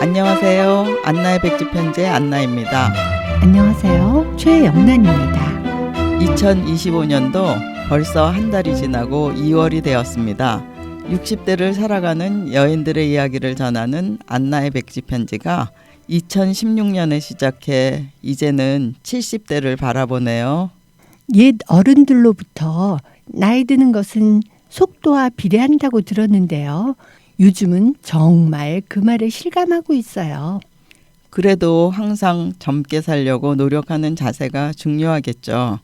안녕하세요. 안나의 백지편지의 안나입니다. 안녕하세요. 최영란입니다. 2025년도 벌써 한 달이 지나고 2월이 되었습니다. 60대를 살아가는 여인들의 이야기를 전하는 안나의 백지편지가 2016년에 시작해 이제는 70대를 바라보네요. 옛 어른들로부터 나이 드는 것은 속도와 비례한다고 들었는데요. 요즘은 정말 그 말을 실감하고 있어요. 그래도 항상 젊게 살려고 노력하는 자세가 중요하겠죠.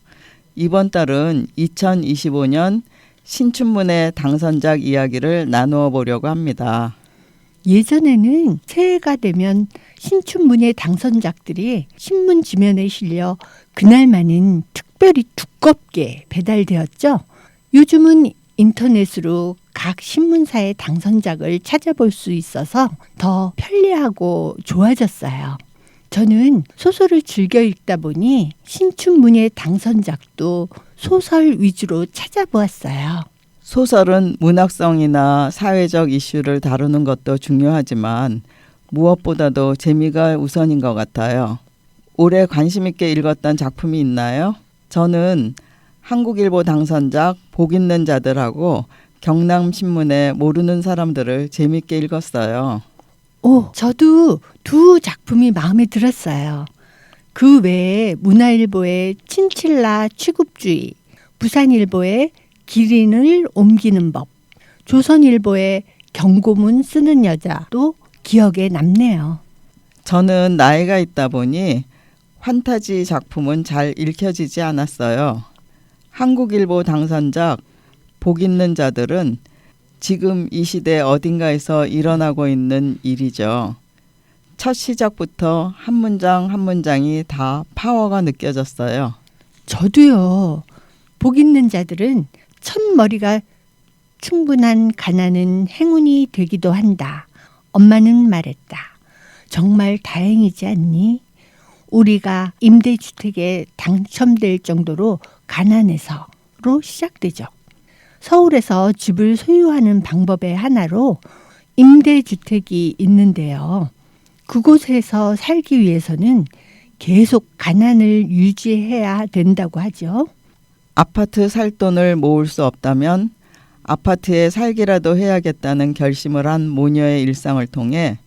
이번 달은 2025년 신춘문예 당선작 이야기를 나누어 보려고 합니다. 예전에는 새해가 되면 신춘문예 당선작들이 신문 지면에 실려 그날만은 특별히 두껍게 배달되었죠. 요즘은 인터넷으로 각 신문사의 당선작을 찾아볼 수 있어서 더 편리하고 좋아졌어요. 저는 소설을 즐겨 읽다 보니 신춘문예 당선작도 소설 위주로 찾아보았어요. 소설은 문학성이나 사회적 이슈를 다루는 것도 중요하지만 무엇보다도 재미가 우선인 것 같아요. 올해 관심 있게 읽었던 작품이 있나요? 저는 한국일보 당선작 복 있는 자들하고 경남신문의 모르는 사람들을 재밌게 읽었어요. 저도 두 작품이 마음에 들었어요. 그 외에 문화일보의 친칠라 취급주의, 부산일보의 기린을 옮기는 법, 조선일보의 경고문 쓰는 여자도 기억에 남네요. 저는 나이가 있다 보니 판타지 작품은 잘 읽혀지지 않았어요. 한국일보 당선작 복 있는 자들은 지금 이 시대 어딘가에서 일어나고 있는 일이죠. 첫 시작부터 한 문장 한 문장이 다 파워가 느껴졌어요. 저도요. 복 있는 자들은 첫머리가 충분한 가난은 행운이 되기도 한다. 엄마는 말했다. 정말 다행이지 않니? 우리가 임대주택에 당첨될 정도로 가난해서로 시작되죠. 서울에서 집을 소유하는 방법의 하나로 임대주택이 있는데요. 그곳에서 살기 위해서는 계속 가난을 유지해야 된다고 하죠. 아파트 살 돈을 모을 수 없다면 아파트에 살기라도 해야겠다는 결심을 한 모녀의 일상을 통해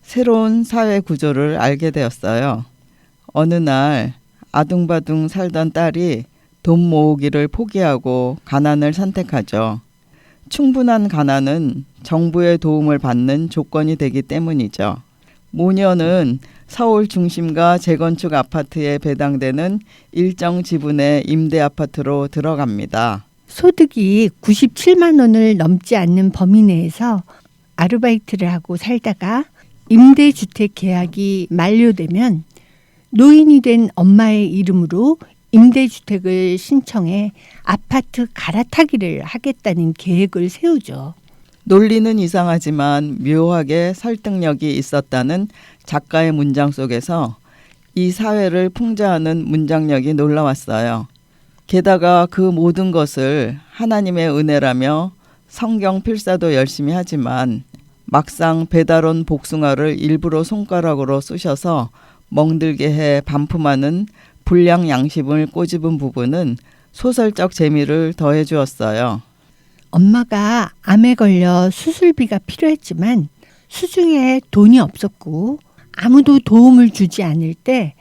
새로운 사회 구조를 알게 되었어요. 어느 날 아둥바둥 살던 딸이 돈 모으기를 포기하고 가난을 선택하죠. 충분한 가난은 정부의 도움을 받는 조건이 되기 때문이죠. 모녀는 서울 중심가 재건축 아파트에 배당되는 일정 지분의 임대 아파트로 들어갑니다. 소득이 97만 원을 넘지 않는 범위 내에서 아르바이트를 하고 살다가 임대주택 계약이 만료되면 노인이 된 엄마의 이름으로 임대주택을 신청해 아파트 갈아타기를 하겠다는 계획을 세우죠. 논리는 이상하지만 묘하게 설득력이 있었다는 작가의 문장 속에서 이 사회를 풍자하는 문장력이 놀라웠어요. 게다가 그 모든 것을 하나님의 은혜라며 성경 필사도 열심히 하지만 막상 배달 온 복숭아를 일부러 손가락으로 쑤셔서 멍들게 해 반품하는 불량 양심을 꼬집은 부분은 소설적 재미를 더해 주었어요. 엄마가 암에 걸려 수술비가 필요했지만 수중에 돈이 없었고 아무도 도움을 주지 않을 때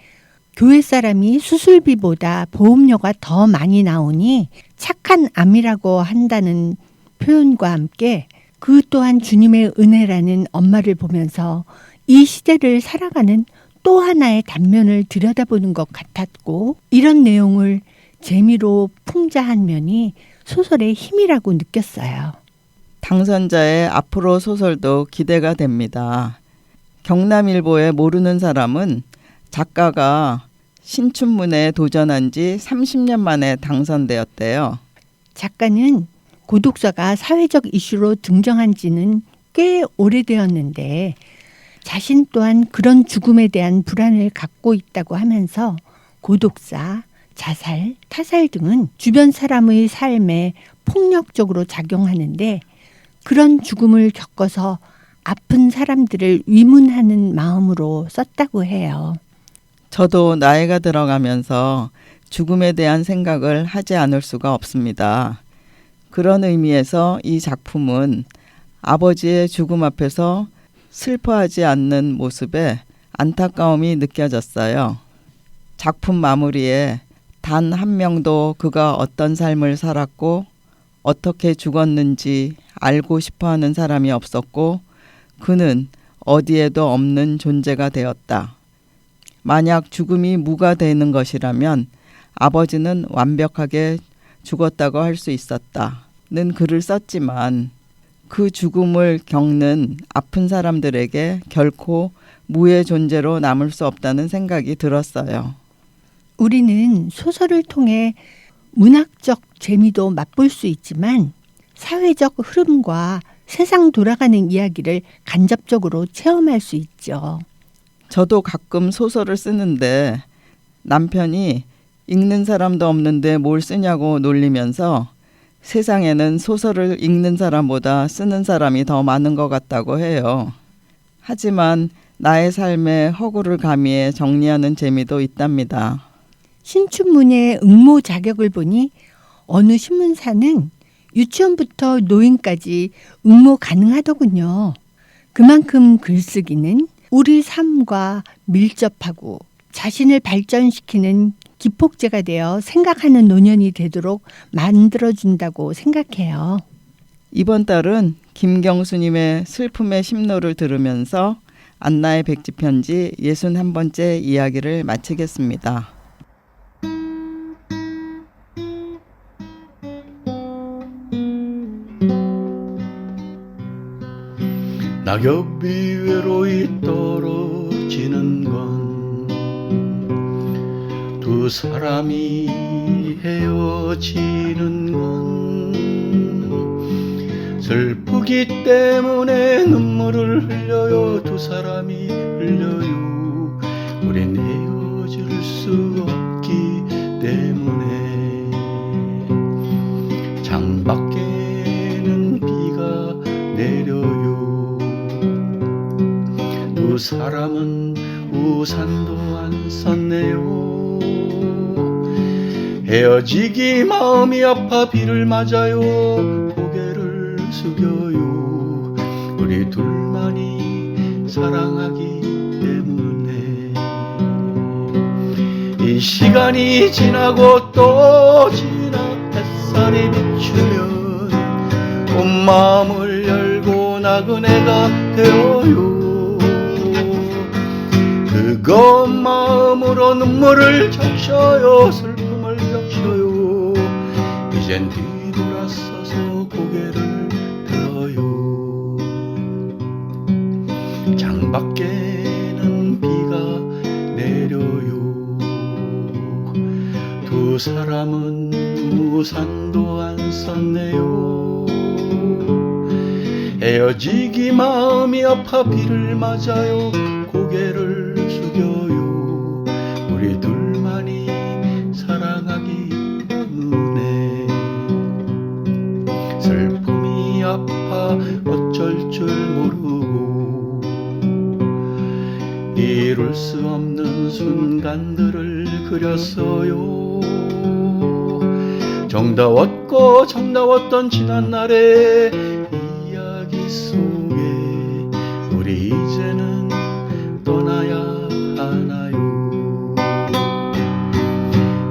교회 사람이 수술비보다 보험료가 더 많이 나오니 착한 암이라고 한다는 표현과 함께 그 또한 주님의 은혜라는 엄마를 보면서 이 시대를 살아가는 또 하나의 단면을 들여다보는 것 같았고 이런 내용을 재미로 풍자한 면이 소설의 힘이라고 느꼈어요. 당선자의 앞으로 소설도 기대가 됩니다. 경남일보의 모르는 사람은 작가가 신춘문예에 도전한 지 30년 만에 당선되었대요. 작가는 고독사가 사회적 이슈로 등장한 지는 꽤 오래되었는데 자신 또한 그런 죽음에 대한 불안을 갖고 있다고 하면서 고독사, 자살, 타살 등은 주변 사람의 삶에 폭력적으로 작용하는데 그런 죽음을 겪어서 아픈 사람들을 위문하는 마음으로 썼다고 해요. 저도 나이가 들어가면서 죽음에 대한 생각을 하지 않을 수가 없습니다. 그런 의미에서 이 작품은 아버지의 죽음 앞에서 슬퍼하지 않는 모습에 안타까움이 느껴졌어요. 작품 마무리에 단 한 명도 그가 어떤 삶을 살았고 어떻게 죽었는지 알고 싶어하는 사람이 없었고 그는 어디에도 없는 존재가 되었다. 만약 죽음이 무가 되는 것이라면 아버지는 완벽하게 죽었다고 할 수 있었다는 글을 썼지만 그 죽음을 겪는 아픈 사람들에게 결코 무의 존재로 남을 수 없다는 생각이 들었어요. 우리는 소설을 통해 문학적 재미도 맛볼 수 있지만 사회적 흐름과 세상 돌아가는 이야기를 간접적으로 체험할 수 있죠. 저도 가끔 소설을 쓰는데 남편이 읽는 사람도 없는데 뭘 쓰냐고 놀리면서 세상에는 소설을 읽는 사람보다 쓰는 사람이 더 많은 것 같다고 해요. 하지만 나의 삶의 허구를 가미해 정리하는 재미도 있답니다. 신춘문예 응모 자격을 보니 어느 신문사는 유치원부터 노인까지 응모 가능하더군요. 그만큼 글쓰기는 우리 삶과 밀접하고 자신을 발전시키는 기폭제가 되어 생각하는 노년이 되도록 만들어준다고 생각해요. 이번 달은 김경수님의 슬픔의 심로를 들으면서 안나의 백지편지 61번째 이야기를 마치겠습니다. 낙엽이 외로이 떨어지는 건 두 사람이 헤어지는 건 슬프기 때문에 눈물을 흘려요. 두 사람이 흘려요. 우린 헤어질 수 없기 때문에 창밖에는 비가 내려요. 두 사람은 우산도 안 썼네요. 헤어지기 마음이 아파 비를 맞아요. 고개를 숙여요. 우리 둘만이 사랑하기 때문에 이 시간이 지나고 또 지나 햇살이 비추면 온 마음을 열고 나그네가 되어요. 뜨거운 마음으로 눈물을 적셔요. 슬픔을 적셔요. 이젠 뒤돌아서서 고개를 들어요. 창밖에는 비가 내려요. 두 사람은 우산도 안 썼네요. 헤어지기 마음이 아파 비를 맞아요. 고개를 숙여요. 우리 둘만이 사랑하기 때문에 슬픔이 아파 어쩔 줄 모르고 이룰 수 없는 순간들을 그렸어요. 정다웠고 정다웠던 지난날의 이야기 속에 우리 이제는 떠나야 하나요.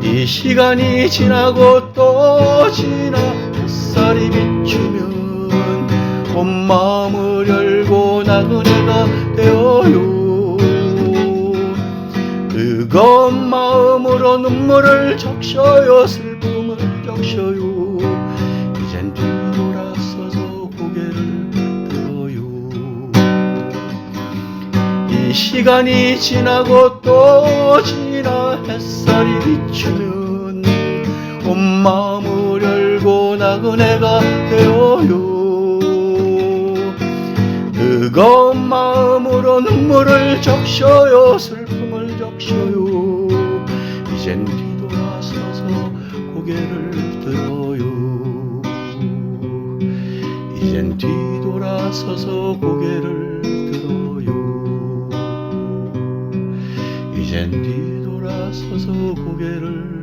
이 시간이 지나고 또 지나 햇살이 비추면 온 마음을 열고 나그네가 되어요. 뜨거운 마음으로 눈물을 적셔요. 슬픔을 적셔요. 이젠 뒤돌아서서 고개를 들어요. 이 시간이 지나고 또 지나 햇살이 비추면 온 마음을 열고 나그네가 되어요. 뜨거운 마음으로 눈물을 적셔요. 슬픔을 적셔요. 이젠 뒤돌아서서 고개를 들어요. 이젠 뒤돌아서서 뒤돌아서서 고개를 들어요. 이젠 뒤돌아서서 고개를